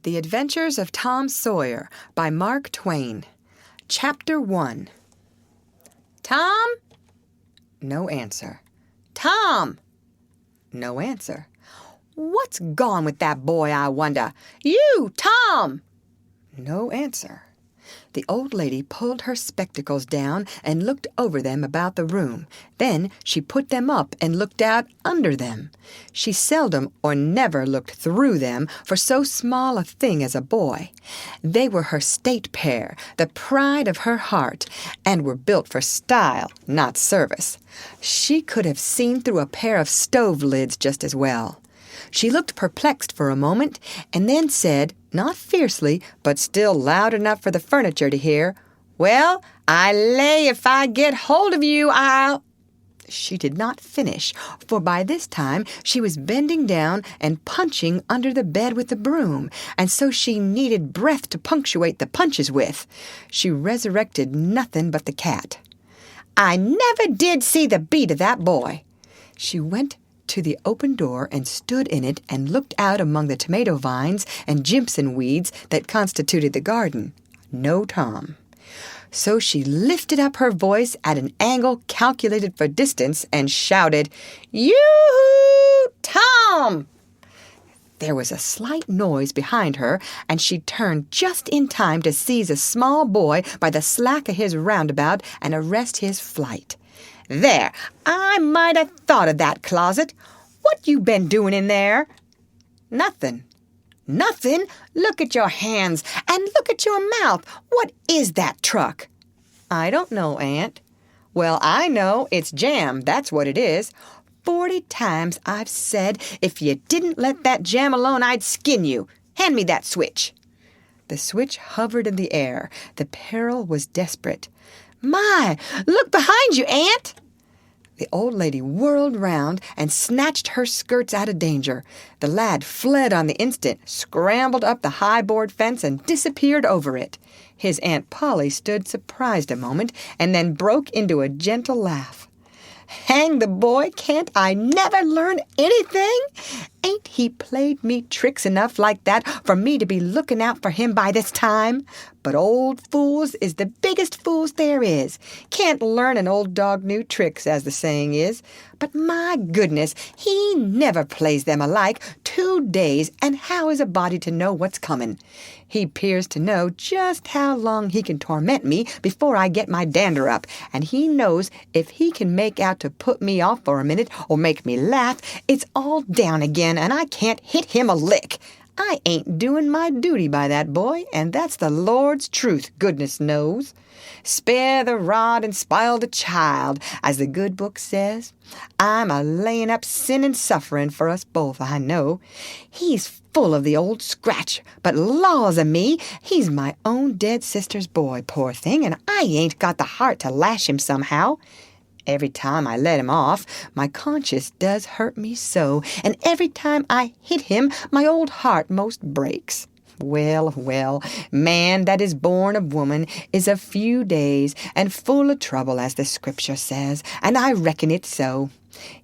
The Adventures of Tom Sawyer by Mark Twain. Chapter 1. Tom? No answer. Tom? No answer. What's gone with that boy, I wonder? You, Tom! No answer. The old lady pulled her spectacles down and looked over them about the room. Then she put them up and looked out under them. She seldom or never looked through them for so small a thing as a boy. They were her state pair, the pride of her heart, and were built for style, not service. She could have seen through a pair of stove lids just as well. She looked perplexed for a moment, and then said, not fiercely, but still loud enough for the furniture to hear, "Well, I lay if I get hold of you, I'll—" She did not finish, for by this time she was bending down and punching under the bed with the broom, and so she needed breath to punctuate the punches with. She resurrected nothing but the cat. "I never did see the beat of that boy." She went to the open door and stood in it and looked out among the tomato vines and jimpson weeds that constituted the garden. No Tom. So she lifted up her voice at an angle calculated for distance and shouted, "Yoo-hoo, Tom!" There was a slight noise behind her, and she turned just in time to seize a small boy by the slack of his roundabout and arrest his flight. "There, I might have thought of that closet. What you been doing in there?" "Nothing." "Nothing? Look at your hands, and look at your mouth. What is that truck?" "I don't know, Aunt." "Well, I know. It's jam, that's what it is. 40 times I've said if you didn't let that jam alone, I'd skin you. Hand me that switch." The switch hovered in the air. The peril was desperate. "My, look behind you, Aunt!" The old lady whirled round and snatched her skirts out of danger. The lad fled on the instant, scrambled up the high board fence, and disappeared over it. His Aunt Polly stood surprised a moment, and then broke into a gentle laugh. "Hang the boy, can't I never learn anything? Ain't he played me tricks enough like that for me to be looking out for him by this time? But old fools is the biggest fools there is. Can't learn an old dog new tricks, as the saying is. But my goodness, he never plays them alike 2 days, and how is a body to know what's coming? He 'pears to know just how long he can torment me before I get my dander up, and he knows if he can make out to put me off for a minute or make me laugh, it's all down again, and I can't hit him a lick. I ain't doing my duty by that boy, and that's the Lord's truth, goodness knows. Spare the rod and spoil the child, as the good book says. I'm a-laying up sin and suffering for us both, I know. He's full of the old scratch, but laws a me, he's my own dead sister's boy, poor thing, and I ain't got the heart to lash him somehow. Every time I let him off, my conscience does hurt me so, and every time I hit him, my old heart most breaks. Well, well, man that is born of woman is a few days and full of trouble, as the Scripture says, and I reckon it's so.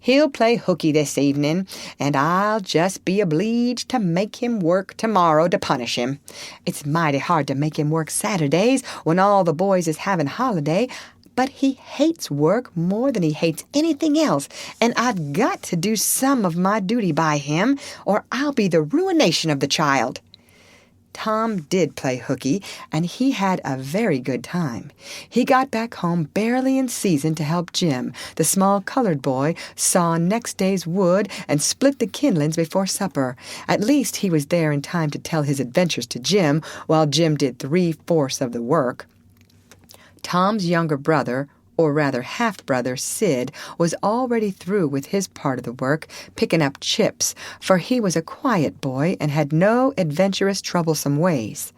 He'll play hooky this evening, and I'll just be obleeged to make him work tomorrow to punish him. It's mighty hard to make him work Saturdays when all the boys is having holiday, but he hates work more than he hates anything else, and I've got to do some of my duty by him, or I'll be the ruination of the child. Tom did play hooky, and he had a very good time. He got back home barely in season to help Jim, the small colored boy, saw next day's wood and split the kindlings before supper. At least he was there in time to tell his adventures to Jim, while Jim did 3/4 of the work. Tom's younger brother, or rather half-brother, Sid, was already through with his part of the work, picking up chips, for he was a quiet boy and had no adventurous, troublesome ways.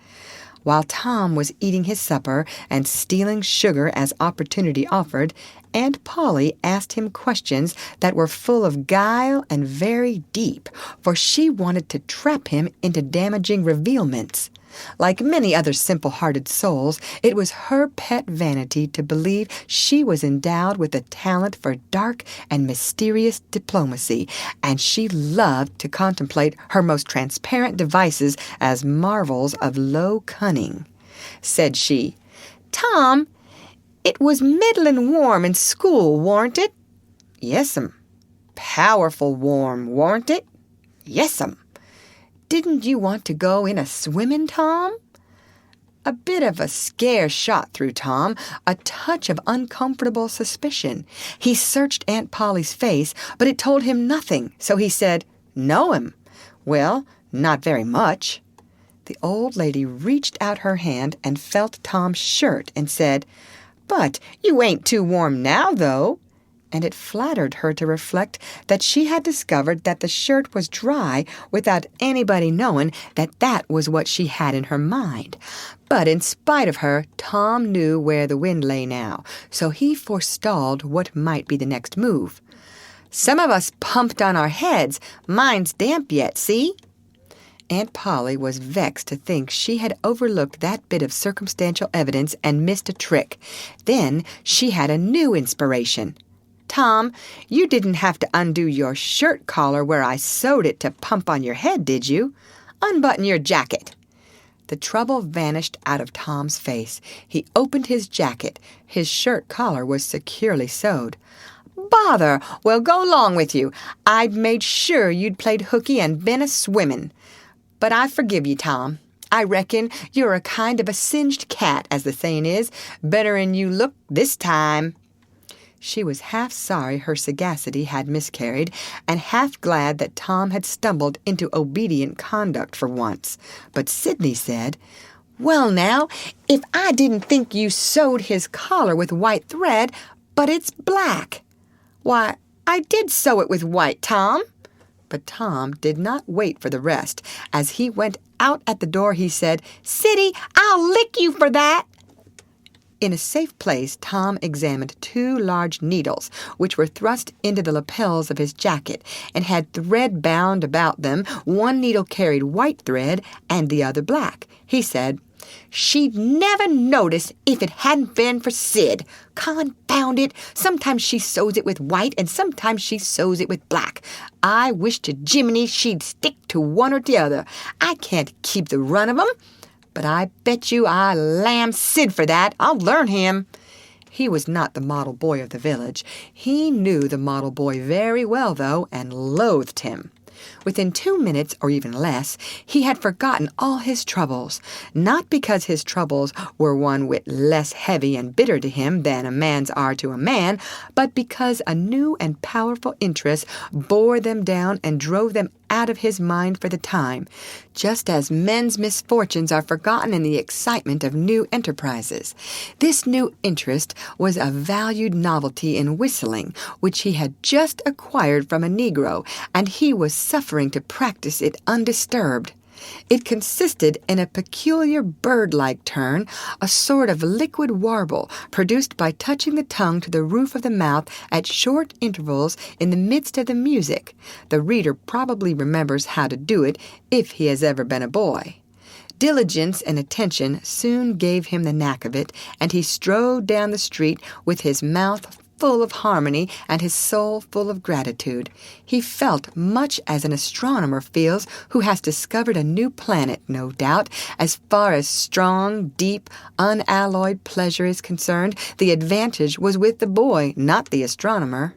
While Tom was eating his supper and stealing sugar as opportunity offered, Aunt Polly asked him questions that were full of guile and very deep, for she wanted to trap him into damaging revealments. Like many other simple-hearted souls, it was her pet vanity to believe she was endowed with a talent for dark and mysterious diplomacy, and she loved to contemplate her most transparent devices as marvels of low cunning. Said she, "Tom, it was middlin' warm in school, warn't it?" "Yes'm." "Powerful warm, warn't it?" "Yes'm." "Didn't you want to go in a swimmin', Tom?" A bit of a scare shot through Tom, a touch of uncomfortable suspicion. He searched Aunt Polly's face, but it told him nothing, so he said, "No'm." "Well, not very much." The old lady reached out her hand and felt Tom's shirt and said, "But you ain't too warm now, though." And it flattered her to reflect that she had discovered that the shirt was dry without anybody knowing that that was what she had in her mind. But in spite of her, Tom knew where the wind lay now, so he forestalled what might be the next move. "Some of us pumped on our heads. Mine's damp yet, see?" Aunt Polly was vexed to think she had overlooked that bit of circumstantial evidence and missed a trick. Then she had a new inspiration. "Tom, you didn't have to undo your shirt collar where I sewed it to pump on your head, did you? Unbutton your jacket." The trouble vanished out of Tom's face. He opened his jacket. His shirt collar was securely sewed. "Bother! Well, go 'long with you. I'd made sure you'd played hooky and been a swimmin'. But I forgive you, Tom. I reckon you're a kind of a singed cat, as the sayin' is. Better'n you look this time." She was half sorry her sagacity had miscarried, and half glad that Tom had stumbled into obedient conduct for once. But Sidney said, "Well, now, if I didn't think you sewed his collar with white thread, but it's black." "Why, I did sew it with white, Tom." But Tom did not wait for the rest. As he went out at the door, he said, "Siddy, I'll lick you for that." In a safe place, Tom examined 2 large needles, which were thrust into the lapels of his jacket, and had thread bound about them. One needle carried white thread, and the other black. He said, "She'd never notice if it hadn't been for Sid. Confound it! Sometimes she sews it with white, and sometimes she sews it with black. I wish to Jiminy she'd stick to one or t'other. I can't keep the run of 'em. But I bet you I lamb Sid for that. I'll learn him." He was not the model boy of the village. He knew the model boy very well, though, and loathed him. Within 2 minutes, or even less, he had forgotten all his troubles, not because his troubles were one whit less heavy and bitter to him than a man's are to a man, but because a new and powerful interest bore them down and drove them out of his mind for the time, just as men's misfortunes are forgotten in the excitement of new enterprises. This new interest was a valued novelty in whistling, which he had just acquired from a Negro, and he was suffering to practice it undisturbed. It consisted in a peculiar bird-like turn, a sort of liquid warble produced by touching the tongue to the roof of the mouth at short intervals in the midst of the music. The reader probably remembers how to do it if he has ever been a boy. Diligence and attention soon gave him the knack of it, and he strode down the street with his mouth full of harmony and his soul full of gratitude. He felt much as an astronomer feels who has discovered a new planet, no doubt. As far as strong, deep, unalloyed pleasure is concerned, the advantage was with the boy, not the astronomer.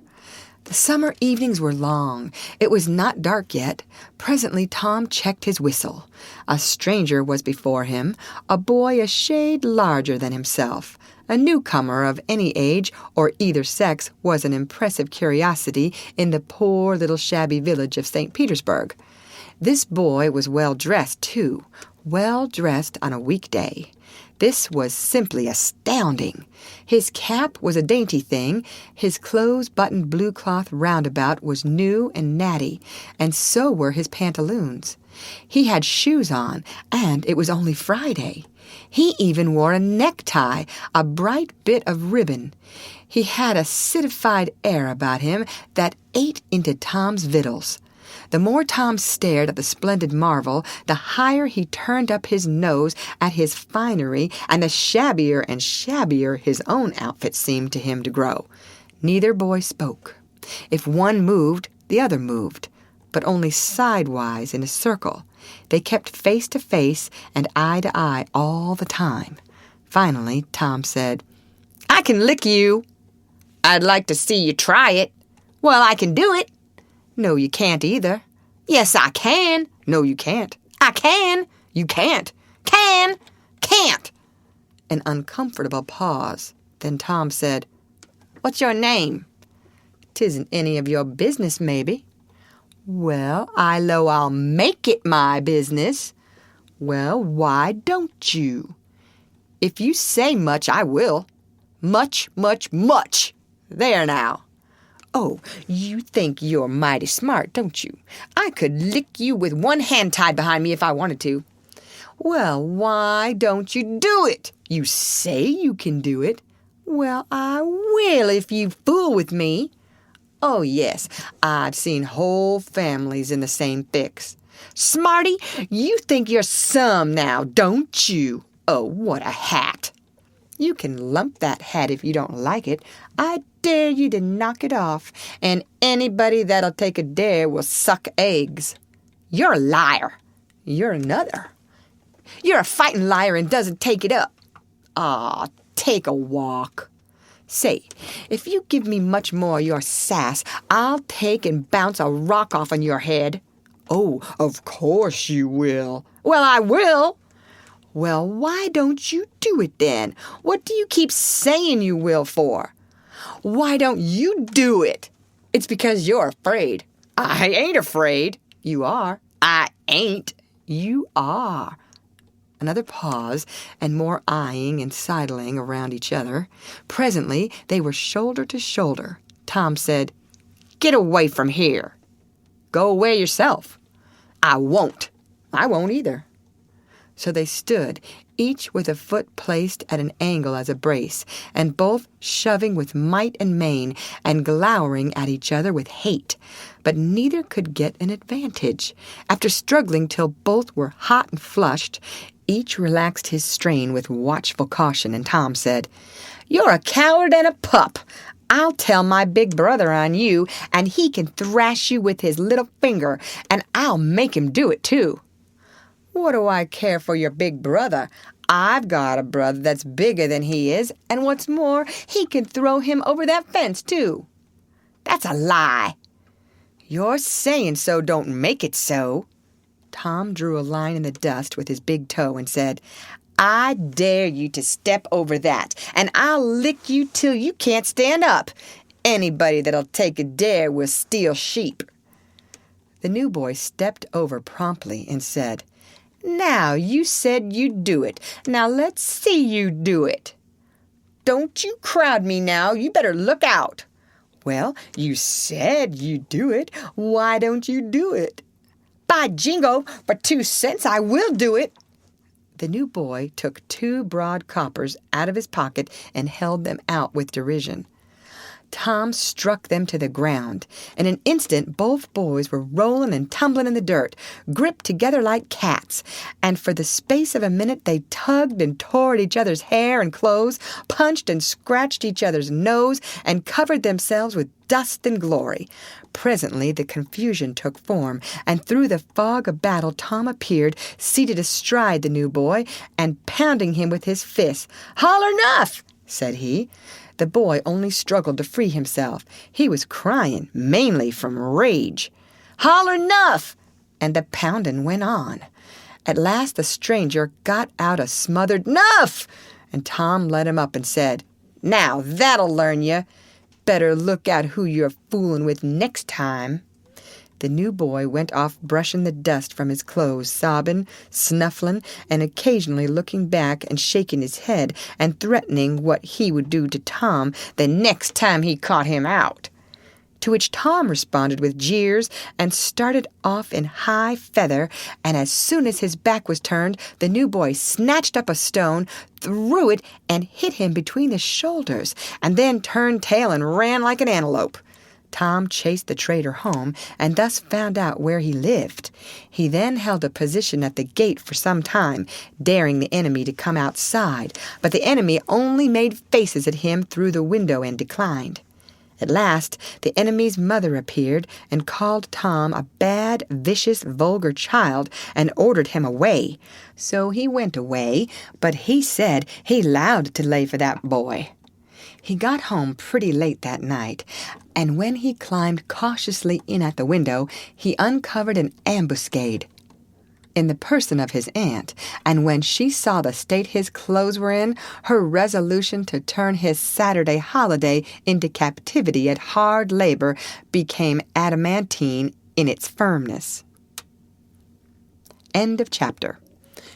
The summer evenings were long. It was not dark yet. Presently Tom checked his whistle. A stranger was before him, a boy a shade larger than himself. A newcomer of any age or either sex was an impressive curiosity in the poor little shabby village of St. Petersburg. This boy was well-dressed, too, well-dressed on a weekday. This was simply astounding. His cap was a dainty thing, his close-buttoned blue cloth roundabout was new and natty, and so were his pantaloons. He had shoes on, and it was only Friday. He even wore a necktie, a bright bit of ribbon. He had a citified air about him that ate into Tom's victuals. The more Tom stared at the splendid marvel, the higher he turned up his nose at his finery, and the shabbier and shabbier his own outfit seemed to him to grow. Neither boy spoke. If one moved, the other moved, but only sidewise in a circle. They kept face to face and eye to eye all the time. Finally, Tom said, "I can lick you." "I'd like to see you try it." "Well, I can do it." "No, you can't either." "Yes, I can." "No, you can't." "I can." "You can't." "Can." "Can't." An uncomfortable pause. Then Tom said, "What's your name?" "'Tisn't any of your business, maybe." "Well, I 'low I'll make it my business." "Well, why don't you?" "If you say much, I will." "Much, much, much. There now." "Oh, you think you're mighty smart, don't you? I could lick you with one hand tied behind me if I wanted to." "Well, why don't you do it? You say you can do it." "Well, I will if you fool with me." "Oh, yes, I've seen whole families in the same fix." "Smarty, you think you're some now, don't you?" "Oh, what a hat." "You can lump that hat if you don't like it. I dare you to knock it off, and anybody that'll take a dare will suck eggs." "You're a liar." "You're another." "You're a fighting liar and doesn't take it up." "Aw, take a walk." "Say, if you give me much more of your sass, I'll take and bounce a rock off on your head." "Oh, of course you will." "Well, I will." "Well, why don't you do it then? What do you keep saying you will for?" "Why don't you do it?" "It's because you're afraid." "I ain't afraid." "You are." "I ain't." "You are." Another pause, and more eyeing and sidling around each other. Presently they were shoulder to shoulder. Tom said, "Get away from here." "Go away yourself." "I won't." "I won't either." So they stood, each with a foot placed at an angle as a brace, and both shoving with might and main, and glowering at each other with hate. But neither could get an advantage. After struggling till both were hot and flushed, each relaxed his strain with watchful caution, and Tom said, "You're a coward and a pup. I'll tell my big brother on you, and he can thrash you with his little finger, and I'll make him do it, too." "What do I care for your big brother? I've got a brother that's bigger than he is, and what's more, he can throw him over that fence, too." "That's a lie." "Your saying so don't make it so." Tom drew a line in the dust with his big toe and said, "I dare you to step over that, and I'll lick you till you can't stand up. Anybody that'll take a dare will steal sheep." The new boy stepped over promptly and said, "Now, you said you'd do it. Now let's see you do it." "Don't you crowd me now. You better look out." "Well, you said you'd do it. Why don't you do it?" "By jingo, for 2 cents I will do it." The new boy took 2 broad coppers out of his pocket and held them out with derision. Tom struck them to the ground. In an instant, both boys were rolling and tumbling in the dirt, gripped together like cats, and for the space of a minute they tugged and tore at each other's hair and clothes, punched and scratched each other's nose, and covered themselves with dust and glory. Presently the confusion took form, and through the fog of battle Tom appeared, seated astride the new boy, and pounding him with his fists. "Holler 'nough!" said he. The boy only struggled to free himself. He was crying, mainly from rage. "Holler 'nough!" And the pounding went on. At last the stranger got out a smothered "'Nough!" and Tom let him up and said, "Now that'll learn you. Better look out who you're fooling with next time." The new boy went off brushing the dust from his clothes, sobbing, snuffling, and occasionally looking back and shaking his head and threatening what he would do to Tom the next time he caught him out. To which Tom responded with jeers and started off in high feather, and as soon as his back was turned, the new boy snatched up a stone, threw it, and hit him between the shoulders, and then turned tail and ran like an antelope. Tom chased the traitor home and thus found out where he lived. He then held a position at the gate for some time, daring the enemy to come outside, but the enemy only made faces at him through the window and declined. At last, the enemy's mother appeared and called Tom a bad, vicious, vulgar child and ordered him away. So he went away, but he said he 'lowed to lay for that boy. He got home pretty late that night, and when he climbed cautiously in at the window, he uncovered an ambuscade in the person of his aunt, and when she saw the state his clothes were in, her resolution to turn his Saturday holiday into captivity at hard labor became adamantine in its firmness. End of chapter.